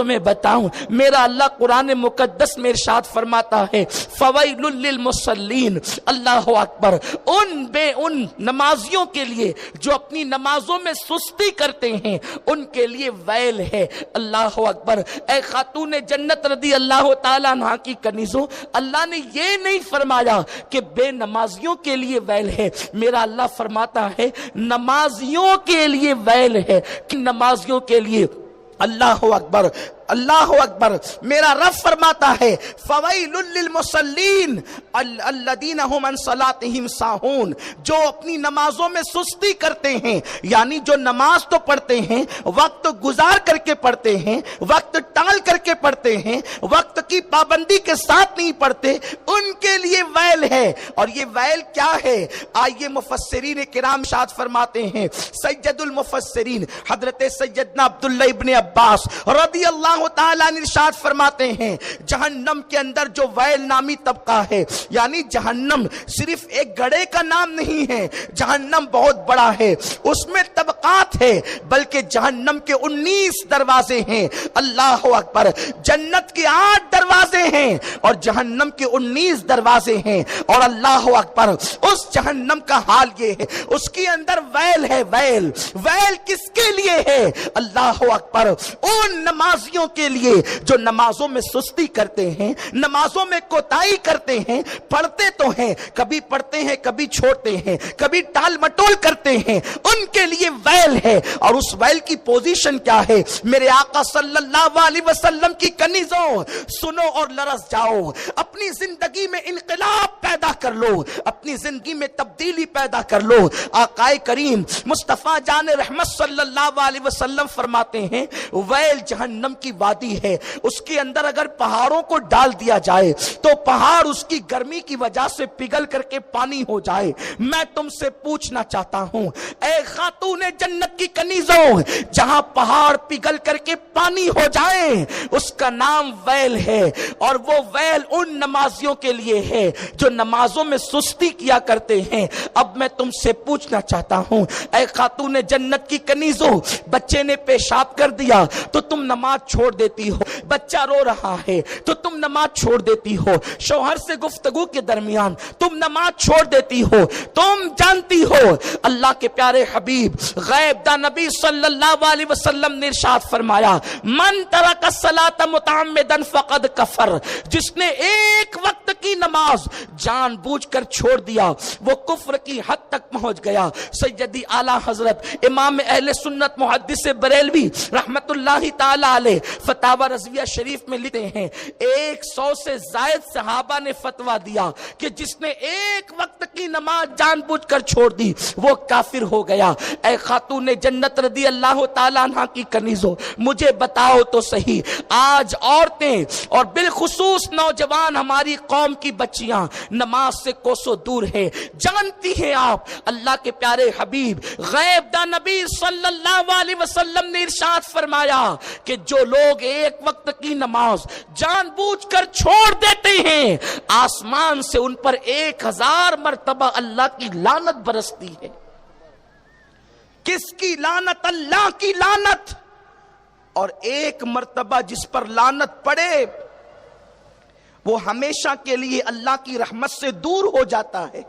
تمہیں بتاؤں، میرا اللہ قرآن مقدس میں ارشاد فرماتا ہے فویل للمصلین، اللہ اکبر، ان نمازیوں کے لیے جو اپنی نمازوں میں سستی کرتے ہیں ان کے لیے ویل ہے۔ اللہ اکبر۔ اے خاتون جنت رضی اللہ تعالیٰ عنہ کی کنیزوں، اللہ نے یہ نہیں فرمایا کہ بے نمازیوں کے لیے ویل ہے، میرا اللہ فرماتا ہے نمازیوں کے لیے ویل ہے، کہ نمازیوں کے لیے۔ اللہ اکبر، اللہ اکبر۔ میرا رب فرماتا ہے فویل للمصلین الذین هم عن صلاتهم ساہون، جو اپنی نمازوں میں سستی کرتے ہیں، یعنی جو نماز تو پڑھتے ہیں، وقت گزار کر کے پڑھتے ہیں، وقت ٹال کر کے پڑھتے ہیں، وقت کی پابندی کے ساتھ نہیں پڑھتے، ان کے لیے ویل ہے۔ اور یہ ویل کیا ہے؟ آئیے مفسرین کرام ارشاد فرماتے ہیں، سید المفسرین حضرت سیدنا عبداللہ ابن عباس رضی اللہ تعالیٰ ارشاد فرماتے ہیں جہنم کے اندر جو ویل نامی طبقہ ہے، یعنی جہنم صرف ایک گڑھے کا نام نہیں ہے، جہنم بہت بڑا ہے، اس میں طبقات ہے، بلکہ جہنم کے 19 دروازے ہیں۔ اللہ اکبر۔ جنت کے 8 دروازے ہیں اور جہنم کے 19 دروازے ہیں، اور اللہ اکبر، اس جہنم کا حال یہ ہے، اس کے اندر ویل ہے۔ ویل کس کے لیے ہے؟ اللہ اکبر، ان نمازیوں کے لیے جو نمازوں میں سستی کرتے ہیں، نمازوں میں کوتاہی کرتے ہیں، پڑھتے تو ہیں، کبھی پڑھتے ہیں کبھی چھوڑتے ہیں، کبھی ٹال مٹول کرتے ہیں، ان کے لیے ویل ہے۔ اور اس ویل کی پوزیشن کیا ہے؟ میرے آقا صلی اللہ علیہ وسلم کی کنیزوں سنو اور لرز جاؤ، اپنی زندگی میں انقلاب پیدا کر لو، اپنی زندگی میں تبدیلی پیدا کر لو۔ آقائے کریم مصطفیٰ جان رحمت صلی اللہ علیہ وسلم فرماتے ہیں ویل جہنم کی وادی ہے، اس کے اندر اگر پہاڑوں کو ڈال دیا جائے تو پہاڑ اس کی گرمی کی وجہ سے پگھل کر کے پانی ہو جائے۔ میں تم سے پوچھنا چاہتا ہوں اے خاتون جنت کی کنیزوں، جہاں پہاڑ پگھل کر کے پانی ہو جائے اس کا نام ویل ہے، اور وہ ویل ان نمازیوں کے لیے ہے جو نمازوں میں سستی کیا کرتے ہیں۔ اب میں تم سے پوچھنا چاہتا ہوں اے خاتون جنت کی کنیزوں، بچے نے پیشاب کر دیا تو تم نماز چھوڑ دیتی ہو، بچہ رو رہا ہے تو تم نماز چھوڑ دیتی ہو، شوہر سے گفتگو کے درمیان تم نماز چھوڑ دیتی ہو۔ تم جانتی ہو اللہ کے پیارے حبیب غیب دا نبی صلی اللہ علیہ وسلم نے ارشاد فرمایا من ترک الصلاۃ متعمدا فقد کفر، جس نے ایک وقت کی نماز جان بوجھ کر چھوڑ دیا وہ کفر کی حد تک پہنچ گیا۔ سیدی اعلیٰ حضرت امام اہل سنت محدث بریلوی رحمت اللہ تعالی علیہ فتاوی رضویہ شریف میں لکھتے ہیں 100 سے زائد صحابہ نے فتویٰ دیا کہ جس نے ایک وقت کی نماز جان بوجھ کر چھوڑ دی وہ کافر ہو گیا۔ اے خاتون جنت رضی اللہ تعالیٰ عنہ کی کنیزوں، مجھے بتاؤ تو صحیح، آج عورتیں اور بالخصوص نوجوان ہماری قوم کی بچیاں نماز سے کوسوں دور ہے۔ جانتی ہیں آپ اللہ کے پیارے حبیب غیب دا نبی صلی اللہ علیہ وسلم نے ارشاد فرمایا کہ جو لوگ ایک وقت کی نماز جان بوجھ کر چھوڑ دیتے ہیں آسمان سے ان پر 1000 مرتبہ اللہ کی لعنت برستی ہے۔ کس کی لعنت؟ اللہ کی لعنت۔ اور ایک مرتبہ جس پر لعنت پڑے وہ ہمیشہ کے لیے اللہ کی رحمت سے دور ہو جاتا ہے۔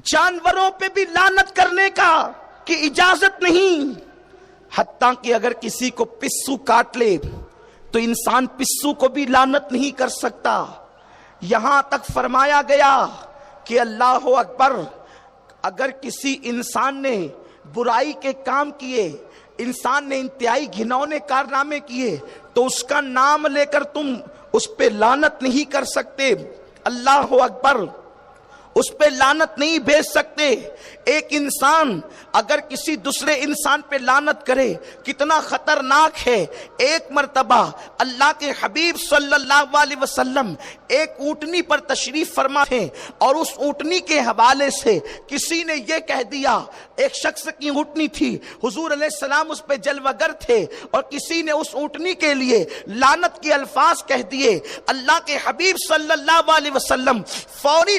جانوروں پہ بھی لعنت کرنے کی اجازت نہیں، حتیٰ کہ اگر کسی کو پسو کاٹ لے تو انسان پسو کو بھی لعنت نہیں کر سکتا۔ یہاں تک فرمایا گیا کہ اللہ اکبر، اگر کسی انسان نے برائی کے کام کیے، انسان نے انتہائی گھنونے کارنامے کیے تو اس کا نام لے کر تم اس پہ لعنت نہیں کر سکتے۔ اللہ اکبر، اس پہ لعنت نہیں بھیج سکتے۔ ایک انسان اگر کسی دوسرے انسان پہ لعنت کرے کتنا خطرناک ہے۔ ایک مرتبہ اللہ کے حبیب صلی اللہ علیہ وسلم ایک اونٹنی پر تشریف فرما تھے اور اس اونٹنی کے حوالے سے کسی نے یہ کہہ دیا، ایک شخص کی اونٹنی تھی، حضور علیہ السلام اس پہ جلوگر تھے اور کسی نے اس اونٹنی کے لیے لعنت کے الفاظ کہہ دیے۔ اللہ کے حبیب صلی اللہ علیہ وسلم فوری